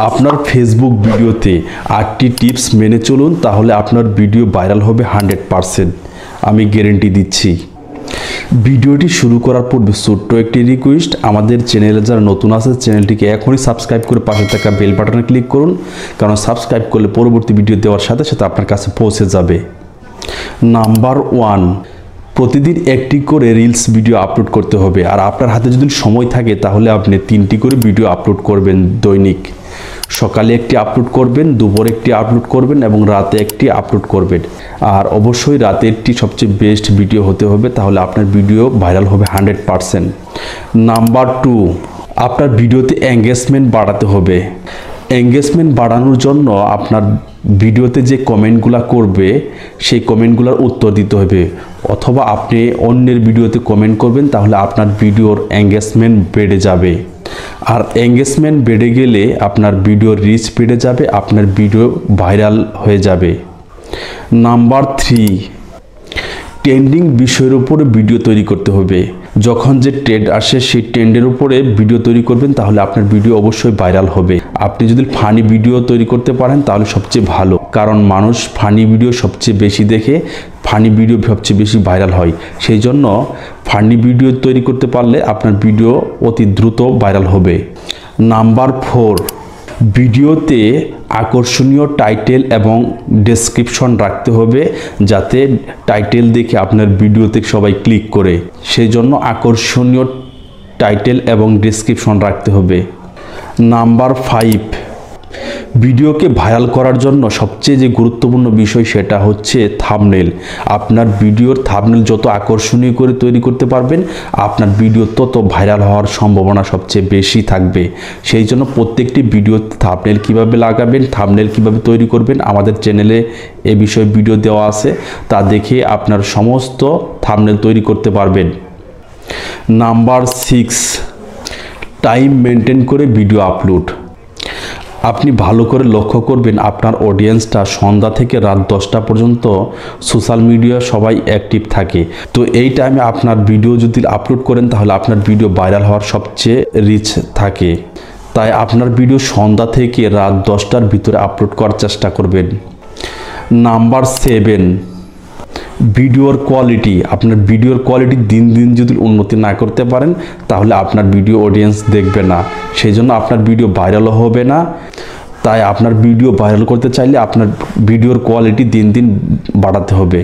আপনার ফেসবুক ভিডিওতে 8টি টিপস মেনে চলুন, তাহলে আপনার ভিডিও ভাইরাল হবে 100%। আমি গ্যারান্টি দিচ্ছি। ভিডিওটি শুরু করার পূর্বে ছোট্ট একটি রিকোয়েস্ট, আমাদের চ্যানেলে যারা নতুন আছে চ্যানেলটিকে এখনই সাবস্ক্রাইব করে পাশে থাকা বেল বাটনে ক্লিক করুন, কারণ সাবস্ক্রাইব করলে পরবর্তী ভিডিও দেওয়ার সাথে সাথে আপনার কাছে পৌঁছে যাবে। নাম্বার 1, প্রতিদিন একটি করে রিলস ভিডিও আপলোড করতে হবে। আর আপনার হাতে যদি সময় থাকে তাহলে আপনি 3টি করে ভিডিও আপলোড করবেন দৈনিক। সকালে একটি আপলোড করবেন, দুপুরে একটি আপলোড করবেন এবং রাতে একটি আপলোড করবেন। আর অবশ্যই রাতে একটি সবচেয়ে বেস্ট ভিডিও হতে হবে, তাহলে আপনার ভিডিও ভাইরাল হবে 100%। নাম্বার 2, আপনার ভিডিওতে এঙ্গেজমেন্ট বাড়াতে হবে। এঙ্গেজমেন্ট বাড়ানোর জন্য আপনার ভিডিওতে যে কমেন্টগুলো করবে সেই কমেন্টগুলোর উত্তর দিতে হবে, অথবা আপনি অন্যের ভিডিওতে কমেন্ট করবেন, তাহলে আপনার ভিডিওর এঙ্গেজমেন্ট বেড়ে যাবে। আর এঙ্গেজমেন্ট বেড়ে গেলে আপনার ভিডিওর রিচ বেড়ে যাবে, আপনার ভিডিও ভাইরাল হয়ে যাবে। নাম্বার 3, ট্রেন্ডিং বিষয়ের উপরে ভিডিও তৈরি করতে হবে। যখন যে ট্রেন্ড আসে সেই ট্রেন্ডের উপরে ভিডিও তৈরি করবেন, তাহলে আপনার ভিডিও অবশ্যই ভাইরাল হবে। আপনি যদি ফানি ভিডিও তৈরি করতে পারেন তাহলে সবচেয়ে ভালো, কারণ মানুষ ফানি ভিডিও সবচেয়ে বেশি দেখে, ফানি ভিডিও সবচেয়ে বেশি ভাইরাল হয়। সেই জন্য ফানি ভিডিও তৈরি করতে পারলে আপনার ভিডিও অতি দ্রুত ভাইরাল হবে। নাম্বার 4, ভিডিওতে আকর্ষণীয় টাইটেল এবং ডেসক্রিপশন রাখতে হবে, যাতে টাইটেল দেখে আপনার ভিডিওতে সবাই ক্লিক করে। সেই জন্য আকর্ষণীয় টাইটেল এবং ডেসক্রিপশন রাখতে হবে। নাম্বার 5, ভিডিওকে ভাইরাল করার জন্য সবচেয়ে যে গুরুত্বপূর্ণ বিষয় সেটা হচ্ছে থাম্বনেল। আপনার ভিডিওর থাম্বনেল যত আকর্ষণীয় করে তৈরি করতে পারবেন, আপনার ভিডিও তত ভাইরাল হওয়ার সম্ভাবনা সবচেয়ে বেশি থাকবে। সেই জন্য প্রত্যেকটি ভিডিওতে থাম্বনেল কিভাবে লাগাবেন, থাম্বনেল কিভাবে তৈরি করবেন, আমাদের চ্যানেলে এ বিষয়ে ভিডিও দেওয়া আছে, তা দেখে আপনার সমস্ত থাম্বনেল তৈরি করতে পারবেন। নাম্বার 6, টাইম মেনটেন করে ভিডিও আপলোড। আপনি ভালো করে লক্ষ্য করবেন, আপনার অডিয়েন্সটা সন্ধ্যা থেকে রাত 10টা পর্যন্ত সোশ্যাল মিডিয়া সবাই অ্যাক্টিভ থাকে। তো এই টাইমে আপনার ভিডিও যদি আপলোড করেন তাহলে আপনার ভিডিও ভাইরাল হওয়ার সবচেয়ে রিচ থাকে। তাই আপনার ভিডিও সন্ধ্যা থেকে রাত 10টার ভিতরে আপলোড করার চেষ্টা করবেন। নাম্বার 7, ভিডিওর কোয়ালিটি। আপনার ভিডিওর কোয়ালিটি দিন দিন যদি উন্নতি না করতে পারেন তাহলে আপনার ভিডিও অডিয়েন্স দেখবে না, সেই জন্য আপনার ভিডিও ভাইরালও হবে না। তাই আপনার ভিডিও ভাইরাল করতে চাইলে আপনার ভিডিওর কোয়ালিটি দিন দিন বাড়াতে হবে।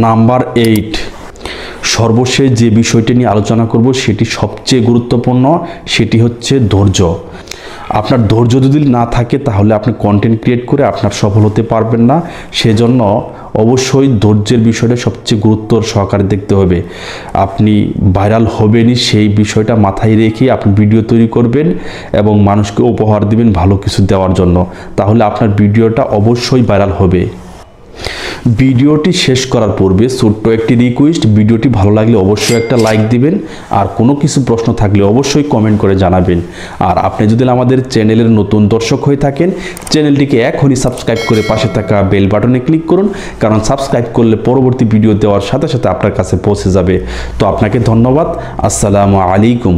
নাম্বার 8, সর্বশেষ যে বিষয়টি নিয়ে আলোচনা করব সেটি সবচেয়ে গুরুত্বপূর্ণ, সেটি হচ্ছে ধৈর্য। আপনার ধৈর্য যদি না থাকে তাহলে আপনি কন্টেন্ট ক্রিয়েট করে আপনার সফল হতে পারবেন না। সেজন্য অবশ্যই ধৈর্যের বিষয়টা সবচেয়ে গুরুত্ব সহকারে দেখতে হবে। আপনি ভাইরাল হবেনই সেই বিষয়টা মাথায় রেখে আপনি ভিডিও তৈরি করবেন এবং মানুষকে উপহার দিবেন ভালো কিছু দেওয়ার জন্য, তাহলে আপনার ভিডিওটা অবশ্যই ভাইরাল হবে। ভিডিওটি শেষ করার পূর্বে ছোট্ট একটি রিকোয়েস্ট, ভিডিওটি ভালো লাগলে অবশ্যই একটা লাইক দিবেন, আর কোনো কিছু প্রশ্ন থাকলে অবশ্যই কমেন্ট করে জানাবেন। আর আপনি যদি আমাদের চ্যানেলের নতুন দর্শক হয়ে থাকেন, চ্যানেলটিকে এখনই সাবস্ক্রাইব করে পাশে থাকা বেল বাটনে ক্লিক করুন, কারণ সাবস্ক্রাইব করলে পরবর্তী ভিডিও দেওয়ার সাথে সাথে আপনার কাছে পৌঁছে যাবে। তো আপনাকে ধন্যবাদ। আসসালামু আলাইকুম।